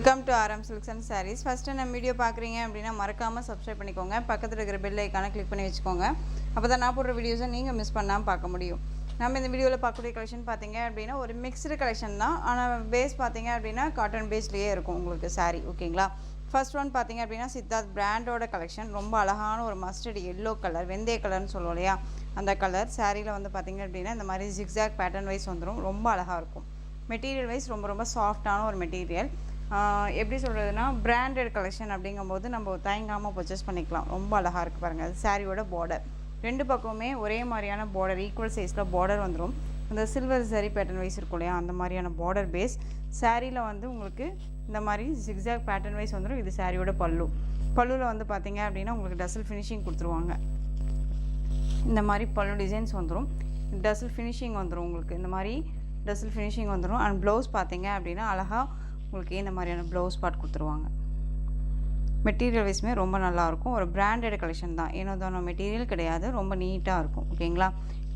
Welcome to RM Silks and Sarees. First நம்ம video பார்க்குறீங்க அப்படின்னா மறக்காமல் சப்ஸ்கிரைப் பண்ணிக்கோங்க. பக்கத்தில் இருக்கிற பெல் ஐக்கானை கிளிக் பண்ணி வச்சுக்கோங்க. அப்போ தான் நான் போடுற வீடியோஸை நீங்கள் மிஸ் பண்ணாமல் பார்க்க முடியும். நம்ம இந்த வீடியோவில் பார்க்கக்கூடிய கலெக்ஷன் பார்த்தீங்க அப்படின்னா ஒரு மிக்ஸ்டு கலெக்ஷன் தான். ஆனால் பேஸ் பார்த்தீங்க அப்படின்னா காட்டன் பேஸ்லேயே இருக்கும் உங்களுக்கு சாரீ. ஓகேங்களா? ஃபர்ஸ்ட் ஒன் பார்த்தீங்க அப்படின்னா சித்தார்த் பிராண்டோட கலெக்ஷன். ரொம்ப அழகான ஒரு மஸ்டர்ட் எல்லோ கலர், வெந்தய கலர்னு சொல்லுவோம் இல்லையா, அந்த கலர் சாரியில் வந்து பார்த்தீங்க அப்படின்னா இந்த மாதிரி ஜிக்ஸாக் பேட்டர்ன் வைஸ் வந்துடும். ரொம்ப அழகாக இருக்கும். மெட்டீரியல் வைஸ் ரொம்ப ரொம்ப சாஃப்டான ஒரு மெட்டீரியல். எப்படி சொல்கிறதுனா பிராண்டட் கலெக்ஷன் அப்படிங்கும்போது நம்ம தயங்காமல் பர்ச்சேஸ் பண்ணிக்கலாம். ரொம்ப அழகாக இருக்குது பாருங்கள். அது சாரியோட பார்டர் ரெண்டு பக்கமுமே ஒரே மாதிரியான பார்டர், ஈக்குவல் சைஸில் பார்டர் வந்துடும். இந்த சில்வர் சரி பேட்டர்ன் வைஸ் இருக்கும் இல்லையா, அந்த மாதிரியான பார்டர் பேஸ் சாரியில் வந்து உங்களுக்கு இந்த மாதிரி ஜிக்ஸாக் பேட்டர்ன் வைஸ் வந்துடும். இது சாரியோட பல்லுவில் வந்து பார்த்தீங்க அப்படின்னா உங்களுக்கு டசல் ஃபினிஷிங் கொடுத்துருவாங்க. இந்த மாதிரி பல்லு டிசைன்ஸ் வந்துடும். டசல் ஃபினிஷிங் வந்துடும் உங்களுக்கு. இந்த மாதிரி டசல் ஃபினிஷிங் வந்துடும். அண்ட் ப்ளவுஸ் பார்த்தீங்க அப்படின்னா அழகாக உங்களுக்கு இந்த மாதிரியான ப்ளவுஸ் பார்ட் கொடுத்துருவாங்க. மெட்டீரியல் வைஸுமே ரொம்ப நல்லாயிருக்கும். ஒரு பிராண்டட் கலெக்ஷன் தான், ஏனோ தானோ மெட்டீரியல் கிடையாது. ரொம்ப நீட்டாக இருக்கும். ஓகேங்களா?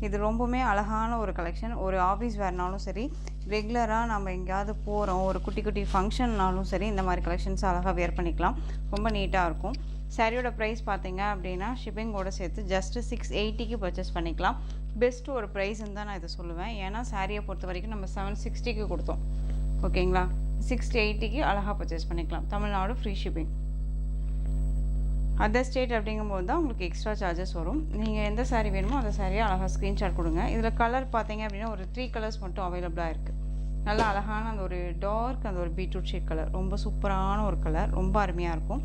இது ரொம்பவுமே அழகான ஒரு கலெக்ஷன். ஒரு ஆஃபீஸ் வேர்னாலும் சரி, ரெகுலராக நம்ம எங்கேயாவது போகிறோம், ஒரு குட்டி குட்டி ஃபங்க்ஷன்னாலும் சரி, இந்த மாதிரி கலெக்ஷன்ஸ் அழகாக வேர் பண்ணிக்கலாம். ரொம்ப நீட்டாக இருக்கும். சாரியோட ப்ரைஸ் பார்த்தீங்க அப்படின்னா ஷிப்பிங்கோட சேர்த்து ஜஸ்ட்டு 680க்கு பர்ச்சேஸ் பண்ணிக்கலாம். பெஸ்ட்டு ஒரு ப்ரைஸ்ன்னு தான் நான் இதை சொல்லுவேன். ஏன்னா சாரியை பொறுத்த வரைக்கும் நம்ம 760க்கு கொடுத்தோம். ஓகேங்களா? 680க்கு அழகாக பர்ச்சேஸ் பண்ணிக்கலாம். Tamil Nadu free shipping. Other state அப்படிங்கும்போது தான் உங்களுக்கு எக்ஸ்ட்ரா சார்ஜஸ் வரும். நீங்கள் எந்த சாரீ வேணுமோ அந்த சாரியை அழகாக ஸ்க்ரீன்ஷாட் கொடுங்க. இதில் கலர் பார்த்தீங்க அப்படின்னா ஒரு 3 கலர்ஸ் மட்டும் அவைலபிளாக இருக்குது. நல்லா அழகான அந்த ஒரு டார்க், அந்த ஒரு பீட்ரூட் ஷேட் கலர், ரொம்ப சூப்பரான ஒரு கலர், ரொம்ப அருமையாக இருக்கும்.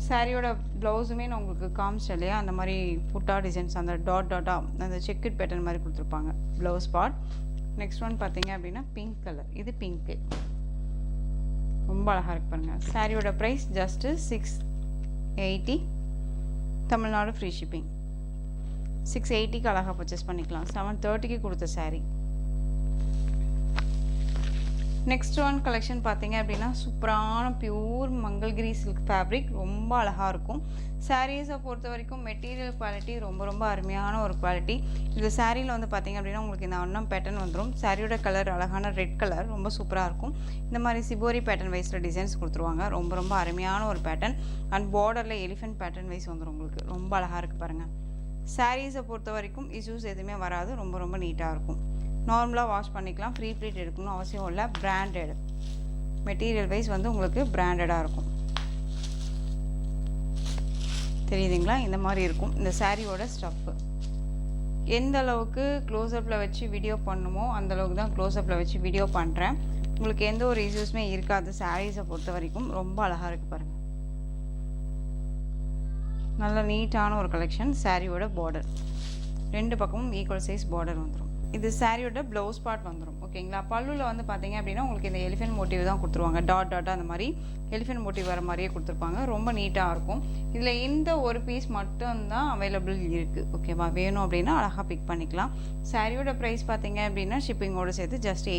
சாரியோட ப்ளவுஸுமே நான் உங்களுக்கு காமிச்சேன் இல்லையா, அந்த மாதிரி புட்டா டிசைன்ஸ், அந்த டாட்டாக அந்த செக்குட் பேட்டர்ன் மாதிரி கொடுத்துருப்பாங்க ப்ளவுஸ் பார்ட். நெக்ஸ்ட் ஒன் பார்த்தீங்க அப்படின்னா பிங்க் கலர். இது பிங்க்கு ரொம்ப அழகாக இருக்கு பாருங்கள். சாரியோட price just 680. Tamil Nadu free shipping. 680க்கு அழகாக பர்ச்சேஸ் பண்ணிக்கலாம். 730க்கு கொடுத்த சாரீ. நெக்ஸ்ட் ஒன் கலெக்ஷன் பார்த்தீங்க அப்படின்னா சூப்பரான பியூர் மங்கள்கிரி சில்க் ஃபேப்ரிக். ரொம்ப அழகாக இருக்கும். சாரீஸை பொறுத்த வரைக்கும் மெட்டீரியல் குவாலிட்டி ரொம்ப ரொம்ப அருமையான ஒரு குவாலிட்டி. இந்த சாரியில் வந்து பார்த்தீங்க அப்படின்னா உங்களுக்கு இந்த அன்னம் பேட்டர்ன் வந்துடும். சாரியோட கலர் அழகான ரெட் கலர், ரொம்ப சூப்பராக இருக்கும். இந்த மாதிரி சிபோரி பேட்டர்ன் வைஸில் டிசைன்ஸ் கொடுத்துருவாங்க. ரொம்ப ரொம்ப அருமையான ஒரு பேட்டர்ன். அண்ட் பார்டரில் எலிஃபென்ட் பேட்டர்ன் வைஸ் வந்துடும் உங்களுக்கு. ரொம்ப அழகாக இருக்குது பாருங்கள். சாரீஸை பொறுத்த வரைக்கும் இஷ்யூஸ் எதுவுமே வராது. ரொம்ப ரொம்ப நீட்டாக இருக்கும். நார்மலாக வாஷ் பண்ணிக்கலாம். ஃப்ரீ ப்ளீட் எடுக்கணும் அவசியம் இல்லை. பிராண்டட் மெட்டீரியல் வைஸ் வந்து உங்களுக்கு பிராண்டடாக இருக்கும். தெரியுதுங்களா? இந்த மாதிரி இருக்கும் இந்த சாரியோட ஸ்டஃப்பு. எந்த அளவுக்கு க்ளோஸ்அப்பில் வச்சு வீடியோ பண்ணுமோ அந்த அளவுக்கு தான் க்ளோஸ்அப்பில் வச்சு வீடியோ பண்ணுறேன். உங்களுக்கு எந்த ஒரு இஷ்யூஸுமே இருக்காது. சாரீஸை பொறுத்த வரைக்கும் ரொம்ப அழகாக இருக்குது பாருங்கள். நல்ல நீட்டான ஒரு கலெக்ஷன். சாரியோட பார்டர் ரெண்டு பக்கமும் ஈக்குவல் சைஸ் பார்டர் வந்துடும். இது சாரியோட ப்ளவுஸ் பார்ட் வந்துடும். ஓகேங்களா? பல்லுவில் வந்து பார்த்தீங்க அப்படின்னா உங்களுக்கு இந்த எலிஃபென்ட் மோட்டிவ் தான் கொடுத்துருவாங்க. டாட்டாக அந்த மாதிரி எலிஃபென்ட் மோட்டிவ் வர மாதிரியே கொடுத்துருப்பாங்க. ரொம்ப நீட்டாக இருக்கும். இதில் இந்த ஒரு பீஸ் மட்டும்தான் அவைலபிள் இருக்குது. ஓகேவா? வேணும் அப்படின்னா அழகாக பிக் பண்ணிக்கலாம். சாரியோட ப்ரைஸ் பார்த்தீங்க அப்படின்னா ஷிப்பிங்கோடு சேர்த்து ஜஸ்ட்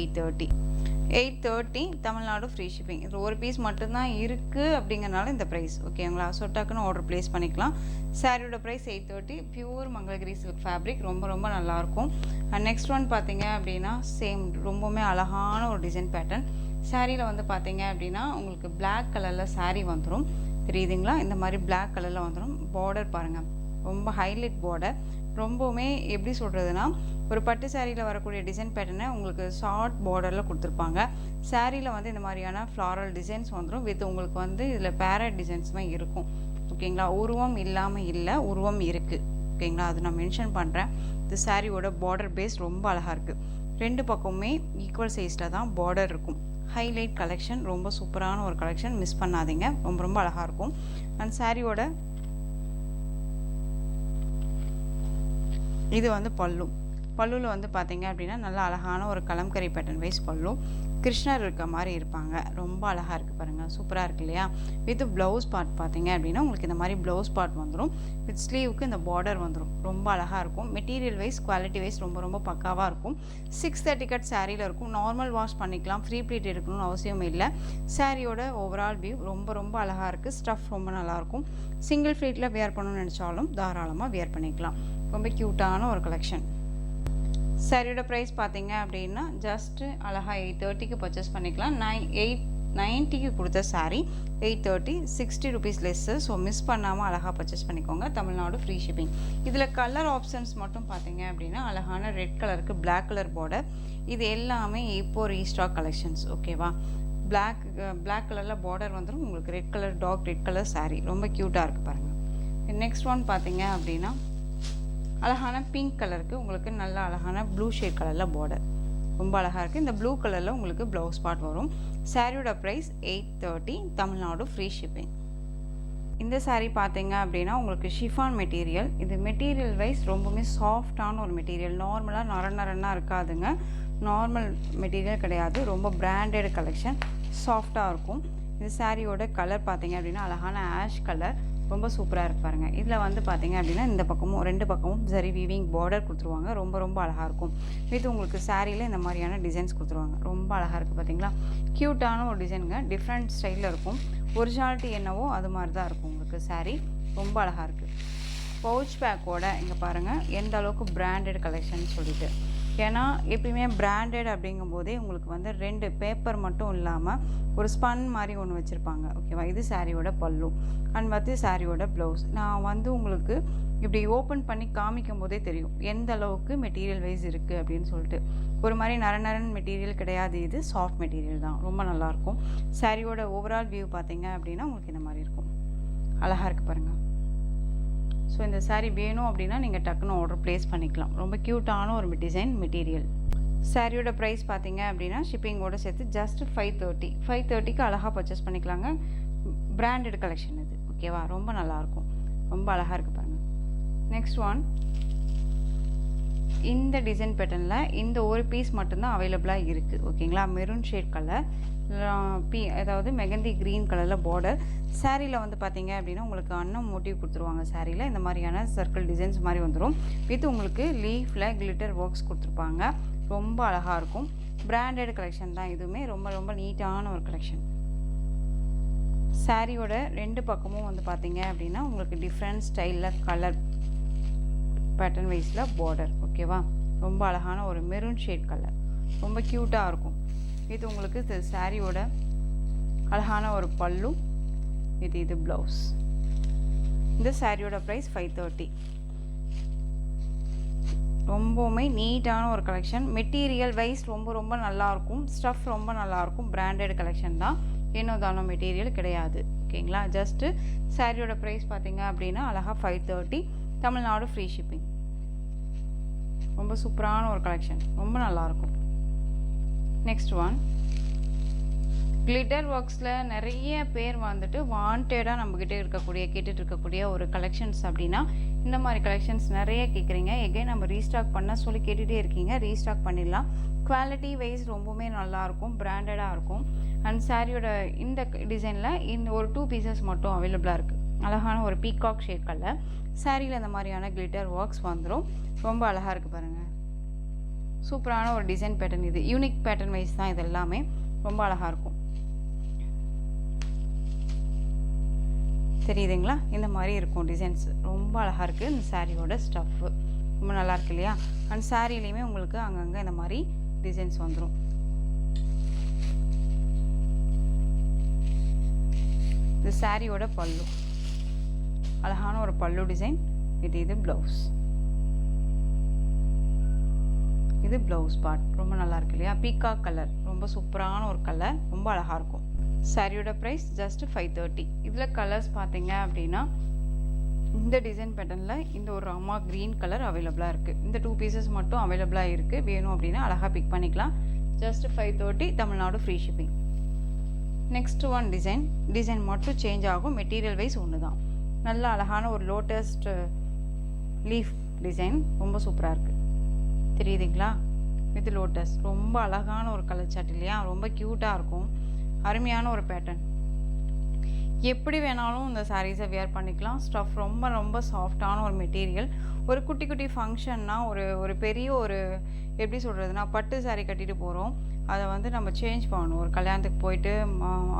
830 தமிழ்நாடு ஃப்ரீ ஷிப்பிங். இது ஒரு பீஸ் மட்டும்தான் இருக்குது அப்படிங்கிறனால இந்த ப்ரைஸ். ஓகேங்களா? ஸோ டக்குன்னு ஆர்டர் ப்ளேஸ் பண்ணிக்கலாம். சாரியோட price 830. Pure Mangalgiri silk fabric. ரொம்ப ரொம்ப நல்லாயிருக்கும். அண்ட் நெக்ஸ்ட் ஒன் பார்த்தீங்க அப்படின்னா சேம் ரொம்பவுமே அழகான ஒரு டிசைன் பேட்டர்ன். சாரியில் வந்து பார்த்தீங்க அப்படின்னா உங்களுக்கு பிளாக் கலரில் சாரீ வந்துடும். தெரியுதுங்களா? இந்த மாதிரி பிளாக் கலரில் வந்துடும். பார்டர் பாருங்கள், ரொம்ப ஹைலைட் பார்டர். ரொம்பவுமே எப்படி சொல்கிறதுனா ஒரு பட்டு சாரியில் வரக்கூடிய டிசைன் பேட்டர்னை உங்களுக்கு ஷார்ட் பார்டரில் கொடுத்துருப்பாங்க. சாரியில் வந்து இந்த மாதிரியான ஃப்ளாரல் டிசைன்ஸ் வந்துடும். வித் உங்களுக்கு வந்து இதில் பேரட் டிசைன்ஸுமே இருக்கும். ஓகேங்களா? உருவம் இல்லாமல் இல்லை, உருவம் இருக்குது. ஓகேங்களா? அது நான் மென்ஷன் பண்ணுறேன். இந்த சாரியோட பார்டர் பேஸ் ரொம்ப அழகாக இருக்குது. ரெண்டு பக்கமுமே ஈக்குவல் சைஸில் தான் பார்டர் இருக்கும். Highlight collection. ரொம்ப சூப்பரான ஒரு கலெக்ஷன். மிஸ் பண்ணாதீங்க. ரொம்ப ரொம்ப அழகாக இருக்கும். அண்ட் சாரியோட இது வந்து பல்லுவில் வந்து பார்த்தீங்க அப்படின்னா நல்லா அழகான ஒரு கலம்கரி பேட்டர்ன் வைஸ் பல்லு. கிருஷ்ணர் இருக்க மாதிரி இருப்பாங்க. ரொம்ப அழகாக இருக்குது பாருங்கள். சூப்பராக இருக்குது இல்லையா? வித் ப்ளவுஸ் பார்ட் பார்த்தீங்க அப்படின்னா உங்களுக்கு இந்த மாதிரி ப்ளவுஸ் பார்ட் வந்துடும். வித் ஸ்லீவுக்கு இந்த பார்டர் வந்துடும். ரொம்ப அழகாக இருக்கும். மெட்டீரியல் வைஸ் குவாலிட்டி வைஸ் ரொம்ப ரொம்ப பக்காவாக இருக்கும். 630 கட் சாரியில் இருக்கும். நார்மல் வாஷ் பண்ணிக்கலாம். ஃப்ரீ ப்ளீட் எடுக்கணும்னு அவசியம் இல்லை. சாரியோட ஓவரால் வியூ ரொம்ப ரொம்ப அழகாக இருக்குது. ஸ்டஃப் ரொம்ப நல்லாயிருக்கும். சிங்கிள் ப்ளீட்டில் வேர் பண்ணணும்னு நினச்சாலும் தாராளமாக வேர் பண்ணிக்கலாம். ரொம்ப க்யூட்டான ஒரு கலெக்ஷன். சாரியோட ப்ரைஸ் பார்த்தீங்க அப்படின்னா ஜஸ்ட்டு அழகாக 830க்கு பர்ச்சேஸ் பண்ணிக்கலாம். 8 90க்கு கொடுத்த saree 830 60 rupees less. So miss பண்ணாமல் அழகாக பர்ச்சேஸ் பண்ணிக்கோங்க. Tamil Nadu free shipping. இதில் கலர் ஆப்ஷன்ஸ் மட்டும் பார்த்தீங்க அப்படின்னா அழகான ரெட் கலருக்கு பிளாக் கலர் பார்டர். இது எல்லாமே இப்போ ரீஸ்டாக் கலெக்ஷன்ஸ். ஓகேவா? பிளாக் கலரில் பார்டர் வந்துடும். உங்களுக்கு red colour dark red colour saree ரொம்ப க்யூட்டாக இருக்குது பாருங்கள். நெக்ஸ்ட் ஒன் பார்த்தீங்க அப்படின்னா அழகான பிங்க் கலருக்கு உங்களுக்கு நல்ல அழகான ப்ளூ ஷேட் கலரில் பார்டர் ரொம்ப அழகாக இருக்குது. இந்த ப்ளூ கலரில் உங்களுக்கு ப்ளவுஸ் பார்ட் வரும். சாரியோட ப்ரைஸ் 830, தமிழ்நாடு ஃப்ரீ ஷிப்பிங். இந்த saree பார்த்தீங்க அப்படின்னா உங்களுக்கு ஷிஃபான் மெட்டீரியல். இது மெட்டீரியல் வைஸ் ரொம்பவுமே சாஃப்டான ஒரு மெட்டீரியல். நார்மலாக நரநரன்னா இருக்காதுங்க. நார்மல் மெட்டீரியல் கிடையாது. ரொம்ப பிராண்டட் கலெக்ஷன். சாஃப்டாக இருக்கும். இந்த சாரியோட கலர் பார்த்தீங்க அப்படின்னா அழகான ஆஷ் கலர் ரொம்ப சூப்பராக இருப்பாருங்க. இதில் வந்து பார்த்தீங்க அப்படின்னா இந்த பக்கமும் ரெண்டு பக்கமும் சரி வீவிங் பார்டர் கொடுத்துருவாங்க. ரொம்ப ரொம்ப அழகாக இருக்கும். வித் உங்களுக்கு சாரியில் இந்த மாதிரியான டிசைன்ஸ் கொடுத்துருவாங்க. ரொம்ப அழகாக இருக்குது பார்த்தீங்களா? க்யூட்டான ஒரு டிசைனுங்க. டிஃப்ரெண்ட் ஸ்டைலில் இருக்கும். ஒரிஜினாலிட்டி என்னவோ அது மாதிரி தான் இருக்கும் உங்களுக்கு சாரீ. ரொம்ப அழகாக இருக்குது. பவுச் பேக்கோட இங்கே பாருங்கள் எந்த அளவுக்கு பிராண்டட் கலெக்ஷன் சொல்லிட்டு. ஏன்னா எப்பயுமே பிராண்டட் அப்படிங்கும்போதே உங்களுக்கு வந்து 2 பேப்பர் மட்டும் இல்லாமல் ஒரு ஸ்பன் மாதிரி ஒன்று வச்சுருப்பாங்க. ஓகேவா? இது சாரியோட பல்லு அண்ட் வந்து சாரியோட ப்ளவுஸ். நான் வந்து உங்களுக்கு இப்படி ஓப்பன் பண்ணி காமிக்கும் போதே தெரியும் எந்த அளவுக்கு மெட்டீரியல் வைஸ் இருக்குது அப்படின்னு சொல்லிட்டு. ஒரு மாதிரி நரநரன் மெட்டீரியல் கிடையாது. இது சாஃப்ட் மெட்டீரியல் தான். ரொம்ப நல்லாயிருக்கும். சாரியோட ஓவரால் வியூ பார்த்தீங்க அப்படின்னா உங்களுக்கு இந்த மாதிரி இருக்கும். அழகாக இருக்குது பாருங்கள். ஸோ இந்த saree வேணும் அப்படின்னா நீங்கள் டக்குன்னு ஆர்டர் ப்ளேஸ் பண்ணிக்கலாம். ரொம்ப க்யூட்டான ஒரு டிசைன் மெட்டீரியல். சாரியோட ப்ரைஸ் பார்த்தீங்க அப்படின்னா ஷிப்பிங்கோட சேர்த்து ஜஸ்ட் 530. 530க்கு அழகாக பர்ச்சேஸ் பண்ணிக்கலாங்க. பிராண்டட் கலெக்ஷன் இது. ஓகேவா? ரொம்ப நல்லாயிருக்கும். ரொம்ப அழகாக இருக்குது பாருங்கள். நெக்ஸ்ட் ஒன் இந்த டிசைன் பேட்டர்னில் இந்த ஒரு பீஸ் மட்டும்தான் அவைலபிளாக இருக்குது. ஓகேங்களா? மெரூன் ஷேட் கலர் அதாவது மெகந்தி க்ரீன் கலரில் பார்டர். சாரியில் வந்து பார்த்தீங்க அப்படின்னா உங்களுக்கு அன்னம் மோட்டிவ் கொடுத்துருவாங்க. சாரியில் இந்த மாதிரியான சர்க்கிள் டிசைன்ஸ் மாதிரி வந்துடும். வித் உங்களுக்கு லீஃபில் கிளிட்டர் ஒர்க்ஸ் கொடுத்துருப்பாங்க. ரொம்ப அழகாக இருக்கும். பிராண்டட் கலெக்ஷன் தான் இதுவுமே. ரொம்ப ரொம்ப நீட்டான ஒரு கலெக்ஷன். சாரியோட 2 பக்கமும் வந்து பார்த்தீங்க அப்படின்னா உங்களுக்கு டிஃப்ரெண்ட் ஸ்டைலில் கலர் பேட்டர்ன் வைஸில் பார்டர். ஓகேவா? ரொம்ப அழகான ஒரு மெரூன் ஷேட் கலர். ரொம்ப க்யூட்டாக இருக்கும். இது உங்களுக்கு சாரியோட அழகான ஒரு பல்லு. இது ப்ளவுஸ். இந்த சாரியோட ப்ரைஸ் 530. ரொம்பவுமே நீட்டான ஒரு கலெக்ஷன். மெட்டீரியல் வைஸ் ரொம்ப ரொம்ப நல்லாயிருக்கும். ஸ்டஃப் ரொம்ப நல்லாயிருக்கும். பிராண்டட் கலெக்ஷன் தான். ஏனோதானோ மெட்டீரியல் கிடையாது. ஓகேங்களா? ஜஸ்ட்டு சாரியோட ப்ரைஸ் பார்த்தீங்க அப்படின்னா அழகாக 530, தமிழ்நாடு ஃப்ரீ ஷிப்பிங். ரொம்ப சூப்பரான ஒரு கலெக்ஷன். ரொம்ப நல்லாயிருக்கும். நெக்ஸ்ட் ஒன் கிளிட்டர் ஒர்க்ஸில் நிறைய பேர் வந்துட்டு வாண்டடாக நம்மக்கிட்ட கேட்டுட்டு இருக்கக்கூடிய ஒரு கலெக்ஷன்ஸ் அப்படின்னா இந்த மாதிரி கலெக்ஷன்ஸ் நிறைய கேட்குறீங்க. எகைன் நம்ம ரீஸ்டாக் பண்ண சொல்லி கேட்டுகிட்டே இருக்கீங்க. ரீஸ்டாக் பண்ணிடலாம். குவாலிட்டி வைஸ் ரொம்பவுமே நல்லாயிருக்கும். பிராண்டடாக இருக்கும். அண்ட் சாரியோட இந்த டிசைனில் இந்த ஒரு 2 பீசஸ் மட்டும் அவைலபிளாக இருக்குது. அழகான ஒரு பீகாக் ஷேட் கலர். சாரியில் இந்த மாதிரியான கிளிட்டர் ஒர்க்ஸ் வந்துடும். ரொம்ப அழகாக இருக்குது பாருங்கள். சூப்பரான ஒரு டிசைன் பேட்டர்ன். இது யூனிக் பேட்டர்ன் வைஸ் தான். இது எல்லாமே ரொம்ப அழகாக இருக்கும். தெரியுதுங்களா? இந்த மாதிரி இருக்கும் டிசைன்ஸ். ரொம்ப அழகாக இருக்குது. இந்த சாரியோட ஸ்டஃப்பு ரொம்ப நல்லா இருக்கு இல்லையா? அண்ட் சாரிலையுமே உங்களுக்கு அங்கங்கே இந்த மாதிரி டிசைன்ஸ் வந்துடும். இது சாரியோட பல்லு. அழகான ஒரு பல்லு டிசைன். இது ப்ளவுஸ். இது ப்ளவுஸ் பார்ட். ரொம்ப நல்லா இருக்கு இல்லையா? Peacock colour. ரொம்ப சூப்பரான ஒரு கலர். ரொம்ப அழகாக இருக்கும். சாரியோட ப்ரைஸ் ஜஸ்ட் 530. இதில் கலர்ஸ் பார்த்தீங்க அப்படின்னா இந்த டிசைன் பேட்டர்னில் இந்த ஒரு ராமா க்ரீன் கலர் அவைலபிளாக இருக்குது. இந்த 2 பீசஸ் மட்டும் அவைலபிளாக இருக்குது. வேணும் அப்படின்னா அழகாக பிக் பண்ணிக்கலாம். Just 530, Tamil Nadu free shipping. Next one design மட்டும் சேஞ்ச் ஆகும். மெட்டீரியல் வைஸ் ஒன்று தான். நல்ல அழகான ஒரு லோட்டஸ்ட் லீஃப் டிசைன். ரொம்ப சூப்பராக இருக்குது. தெரியுதுங்களா? With lotus. ரொம்ப அழகான ஒரு கலர் சார்ட் இல்லையா? ரொம்ப க்யூட்டாக இருக்கும். அருமையான ஒரு பேட்டர்ன். எப்படி வேணாலும் இந்த சாரீஸை வியர் பண்ணிக்கலாம். ஸ்டஃப் ரொம்ப ரொம்ப சாஃப்டான ஒரு மெட்டீரியல். ஒரு குட்டி குட்டி ஃபங்க்ஷன்னா ஒரு பெரிய ஒரு எப்படி சொல்கிறதுனா பட்டு சாரீ கட்டிட்டு போகிறோம். அதை வந்து நம்ம சேஞ்ச் பண்ணணும். ஒரு கல்யாணத்துக்கு போயிட்டு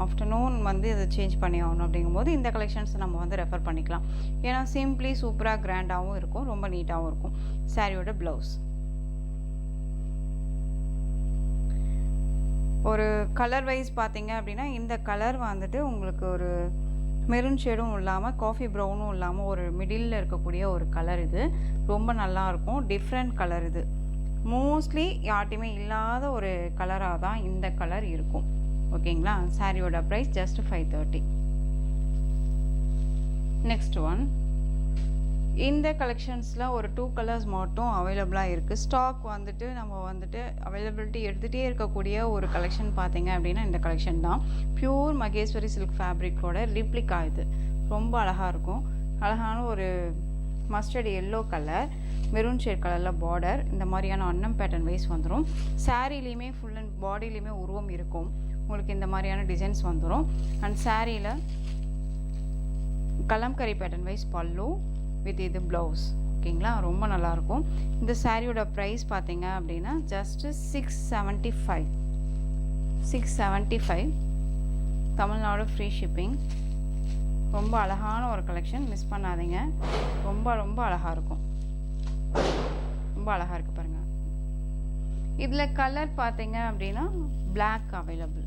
ஆஃப்டர்நூன் வந்து இதை சேஞ்ச் பண்ணி ஆகணும். அப்படிங்கும்போது இந்த கலெக்ஷன்ஸ் நம்ம வந்து ரெஃபர் பண்ணிக்கலாம். ஏன்னா சிம்பிளி சூப்பராக கிராண்டாகவும் இருக்கும். ரொம்ப நீட்டாகவும் இருக்கும். சாரியோட ப்ளவுஸ். ஒரு கலர் வைஸ் பார்த்தீங்க அப்படின்னா இந்த கலர் வந்துட்டு உங்களுக்கு ஒரு மெரூன் ஷேடும் இல்லாமல் காஃபி ப்ரௌனும் இல்லாமல் ஒரு மிடில் இருக்கக்கூடிய ஒரு கலர். இது ரொம்ப நல்லாயிருக்கும். Different colour. இது மோஸ்ட்லி யார்ட்டையுமே இல்லாத ஒரு கலராக தான் இந்த கலர் இருக்கும். ஓகேங்களா? சாரியோட ப்ரைஸ் ஜஸ்ட் 530. நெக்ஸ்ட் ஒன், இந்த கலெக்ஷன்ஸில் ஒரு 2 கலர்ஸ் மட்டும் அவைலபிளாக இருக்குது. ஸ்டாக் வந்துட்டு நம்ம வந்துட்டு அவைலபிலிட்டி எடுத்துகிட்டே இருக்கக்கூடிய ஒரு கலெக்ஷன் பார்த்தீங்க அப்படின்னா இந்த கலெக்ஷன் தான். பியூர் மகேஸ்வரி சில்க் ஃபேப்ரிக்கோட ரிப்ளிகா. இது ரொம்ப அழகாக இருக்கும். அழகான ஒரு mustard yellow colour, maroon shade கலரில் பார்டர், இந்த மாதிரியான அன்னம் பேட்டர்ன் வைஸ் வந்துடும். சாரீலையுமே ஃபுல் அண்ட் பாடியிலையுமே உருவம் இருக்கும். உங்களுக்கு இந்த மாதிரியான டிசைன்ஸ் வந்துடும். அண்ட் சாரியில் கலம்கரி பேட்டர்ன் வைஸ் பல்லு வித் இது ப்ளவுஸ். ஓகேங்களா? ரொம்ப நல்லாயிருக்கும். இந்த சாரியோட ப்ரைஸ் பார்த்தீங்க அப்படின்னா ஜஸ்ட்டு 675. Tamil Nadu free shipping. ரொம்ப அழகான ஒரு கலெக்ஷன், மிஸ் பண்ணாதீங்க. ரொம்ப ரொம்ப அழகாக இருக்கும். ரொம்ப அழகாக இருக்குது பாருங்கள். இதில் கலர் பார்த்தீங்க அப்படின்னா பிளாக் அவைலபிள்.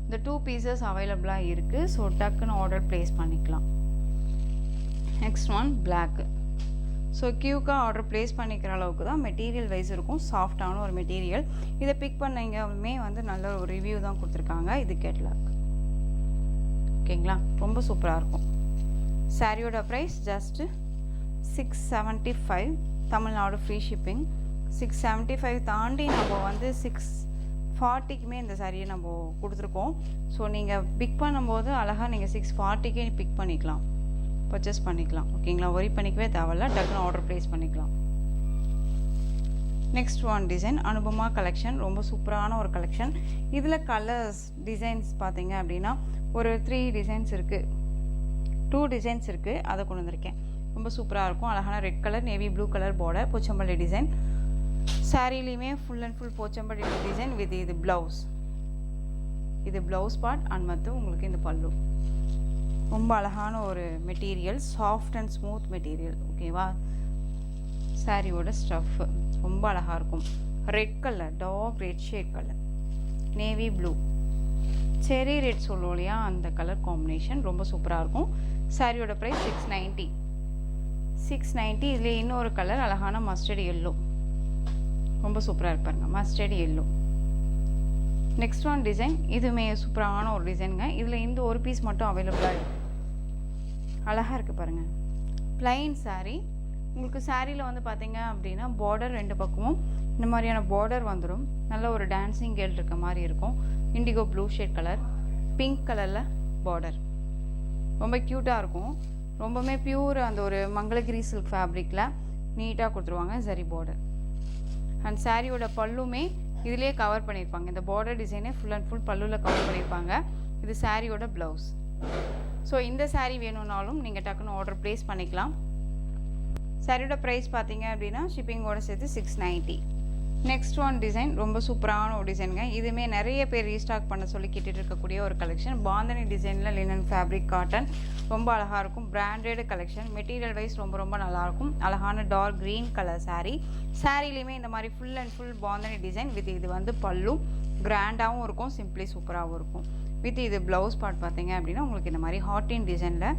இந்த 2 பீசஸ் அவைலபிளாக இருக்குது. ஸோ டக்குன்னு ஆர்டர் ப்ளேஸ் பண்ணிக்கலாம். Next one black. ஸோ க்யூக்காக ஆர்டர் ப்ளேஸ் பண்ணிக்கிற அளவுக்கு தான் மெட்டீரியல் வைஸ் இருக்கும். சாஃப்டான ஒரு மெட்டீரியல். இதை பிக் பண்ணிங்கமே வந்து நல்ல ஒரு ரிவ்யூ தான் கொடுத்துருக்காங்க. இது கேட்லாக். ஓகேங்களா? ரொம்ப சூப்பராக இருக்கும். சாரியோட price just 675. Tamil Nadu free shipping. 675 தாண்டி நம்ம வந்து 640க்குமே இந்த சாரியை நம்ம கொடுத்துருக்கோம். ஸோ நீங்கள் பிக் பண்ணும்போது அழகாக நீங்கள் 640க்கே பிக் பண்ணிக்கலாம், பர்ச்சேஸ் பண்ணிக்கலாம். ஓகேங்களா? ஒரி பண்ணிக்கவே தேவையில்ல, டக்குன்னு ஆர்டர் ப்ளேஸ் பண்ணிக்கலாம். Next one design Anupama collection. ரொம்ப சூப்பரான ஒரு கலெக்ஷன். இதில் கலர்ஸ் டிசைன்ஸ் பார்த்தீங்க அப்படின்னா ஒரு 3 டிசைன்ஸ் இருக்குது, 2 டிசைன்ஸ் இருக்குது. அதை கொண்டு வந்திருக்கேன். ரொம்ப சூப்பராக இருக்கும். அழகான red colour, navy blue colour border, Pochampally design. சாரிலையுமே full and full Pochampally design with இது ப்ளவுஸ். இது ப்ளவுஸ் பார்ட் அண்ட் மற்றும் உங்களுக்கு இந்த பல்லு. ரொம்ப அழகான ஒரு material, soft and smooth material. ஓகேவா? சாரியோட ஸ்டஃப் ரொம்ப அழகாக இருக்கும். Red colour, dark red shade colour, navy blue, cherry red சொல்லுவோம் இல்லையா, அந்த கலர் காம்பினேஷன் ரொம்ப சூப்பராக இருக்கும். சாரியோட ப்ரைஸ் 690. இதில் இன்னொரு கலர் அழகான மஸ்டர்ட் எல்லோ, ரொம்ப சூப்பராக இருப்பாருங்க. Mustard yellow. Next one design. இதுவுமே சூப்பரான ஒரு டிசைனுங்க. இதில் இந்த ஒரு பீஸ் மட்டும் அவைலபிளாக இருக்குது. அழகாக இருக்குது பாருங்கள். ப்ளைன் சாரீ. உங்களுக்கு சாரியில் வந்து பார்த்தீங்க அப்படின்னா பார்டர் 2 பக்கமும் இந்த மாதிரியான பார்டர் வந்துடும். நல்ல ஒரு டான்ஸிங் கேர்ள் இருக்க மாதிரி இருக்கும். Indigo blue shade colour, pink கலரில் பார்டர். ரொம்ப க்யூட்டாக இருக்கும். ரொம்பவுமே பியூர் அந்த ஒரு மங்களகிரி சில்க் ஃபேப்ரிக்கில் நீட்டாக கொடுத்துருவாங்க சரி பார்டர். அண்ட் சாரியோட பல்லுமே இதிலே கவர் பண்ணியிருப்பாங்க. இந்த பார்டர் டிசைனே ஃபுல் அண்ட் ஃபுல் பல்லுவில் கவர் பண்ணியிருப்பாங்க. இது சாரியோட ப்ளவுஸ். ஸோ இந்த சாரீ வேணும்னாலும் நீங்கள் டக்குன்னு ஆர்டர் ப்ளேஸ் பண்ணிக்கலாம். சாரியோட ப்ரைஸ் பார்த்தீங்க அப்படின்னா ஷிப்பிங்கோட சேர்த்து 690. நெக்ஸ்ட் ஒன் டிசைன் ரொம்ப சூப்பரான ஒரு டிசைனுங்க. இதுவுமே நிறைய பேர் ரீஸ்டாக் பண்ண சொல்லி கேட்டுட்டு இருக்கக்கூடிய ஒரு கலெக்ஷன். பாந்தனி டிசைனில் லினன் ஃபேப்ரிக் காட்டன். ரொம்ப அழகாக இருக்கும். Branded collection. மெட்டீரியல் வைஸ் ரொம்ப ரொம்ப நல்லாயிருக்கும். அழகான டார்க் க்ரீன் கலர் சாரீ. சாரீலையுமே இந்த மாதிரி full and full bandhani design with இது வந்து பல்லு. கிராண்டாகவும் இருக்கும், சிம்பிளி சூப்பராகவும் இருக்கும். வித் இது ப்ளவுஸ் பார்ட் பார்த்தீங்க அப்படின்னா உங்களுக்கு இந்த மாதிரி ஹாட்டின் டிசைனில்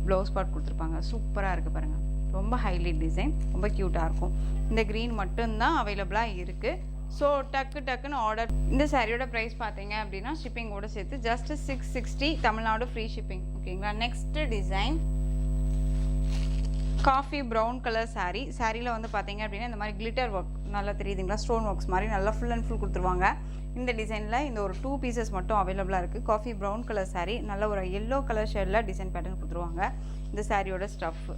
ப்ளவுஸ் பார்ட் கொடுத்துருப்பாங்க. சூப்பராக இருக்குது பாருங்கள். ரொம்ப ஹைலைட் டிசைன், ரொம்ப க்யூட்டாக இருக்கும். இந்த க்ரீன் மட்டும்தான் அவைலபிளாக இருக்குது. ஸோ டக்குன்னு ஆர்டர். இந்த சாரியோட ப்ரைஸ் பார்த்தீங்க அப்படின்னா ஷிப்பிங்கோட சேர்த்து ஜஸ்ட் 660. Tamil Nadu free shipping. ஓகேங்களா? Next design coffee brown colour sari. சாரியில் வந்து பார்த்தீங்க அப்படின்னா இந்த மாதிரி கிளிட்டர் ஒர்க் நல்லா தெரியுதுங்களா, ஸ்டோன் ஒர்க்ஸ் மாதிரி நல்லா ஃபுல் அண்ட் ஃபுல் கொடுத்துருவாங்க. இந்த டிசைனில் இந்த ஒரு 2 பீசஸ் மட்டும் அவைலபிளாக இருக்குது. காஃபி ப்ரௌன் கலர் சாரீ, நல்ல ஒரு எல்லோ கலர் ஷேடில் டிசைன் பேட்டர்ன் கொடுத்துருவாங்க. இந்த சாரியோட ஸ்டஃப்.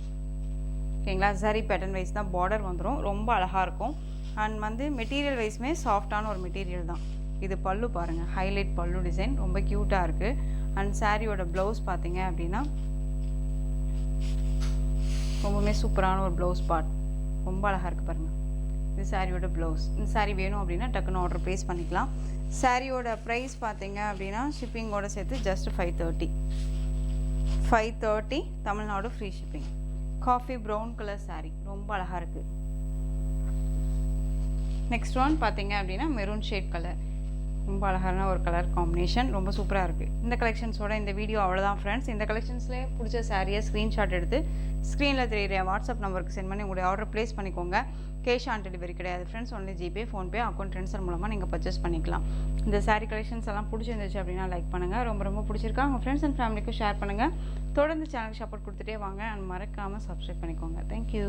ஓகேங்களா? சரி பேட்டர்ன் வைஸ் தான் பார்டர் வந்துடும். ரொம்ப அழகாக இருக்கும். அண்ட் வந்து மெட்டீரியல் வைஸுமே சாஃப்டான ஒரு மெட்டீரியல் தான். இது பல்லு பாருங்கள், ஹைலைட் பல்லு டிசைன் ரொம்ப க்யூட்டாக இருக்குது. அண்ட் சாரியோட ப்ளவுஸ் பார்த்தீங்க அப்படின்னா ரொம்பவுமே சூப்பரான ஒரு ப்ளவுஸ் பார்ட். ரொம்ப அழகாக இருக்குது பாருங்கள். இது சாரியோட ப்ளவுஸ். இந்த சாரீ வேணும் அப்படின்னா டக்குன்னு ஆர்டர் ப்ளேஸ் பண்ணிக்கலாம். சாரியோட ப்ரைஸ் பார்த்தீங்க அப்படின்னா ஷிப்பிங்கோட சேர்த்து just 530. Tamil Nadu free shipping. Coffee brown colour sari ரொம்ப அழகாக இருக்குது. நெக்ஸ்ட் ஒன் பார்த்தீங்க அப்படின்னா மெரூன் ஷேட் கலர். ரொம்ப அழகான ஒரு கலர் காம்பினேஷன், ரொம்ப சூப்பராக இருக்குது. இந்த கலெக்ஷன்ஸோட இந்த வீடியோ அவ்வளோதான் ஃப்ரெண்ட்ஸ். இந்த கலெக்ஷன்ஸ்லேயே பிடிச்ச சாரியை ஸ்க்ரீன்ஷாட் எடுத்து ஸ்க்ரீனில் தெரியுற வாட்ஸ்அப் நம்பருக்கு சென்ட் பண்ணி உங்களுடைய ஆர்டர் ப்ளேஸ் பண்ணிக்கோங்க. கேஷ் ஆன் டெலிவரி கிடையாது friends, only GPay, PhonePe, account transfer மூலமாக நீங்கள் பர்ச்சேஸ் பண்ணிக்கலாம். இந்த சாரீ கலெக்ஷன்ஸ் எல்லாம் பிடிச்சிருந்துச்சு அப்படின்னா லைக் பண்ணுங்கள். ரொம்ப பிடிச்சிருக்கா உங்கள் ஃப்ரெண்ட்ஸ் அண்ட் ஃபேமிலிக்கும் ஷேர் பண்ணுங்கள். தொடர்ந்து சேனலுக்கு சப்போர்ட் கொடுத்துட்டே வாங்க அண்ட் மறக்காமல் சப்ஸ்கிரைப் பண்ணிக்கோங்க. தேங்க்யூ.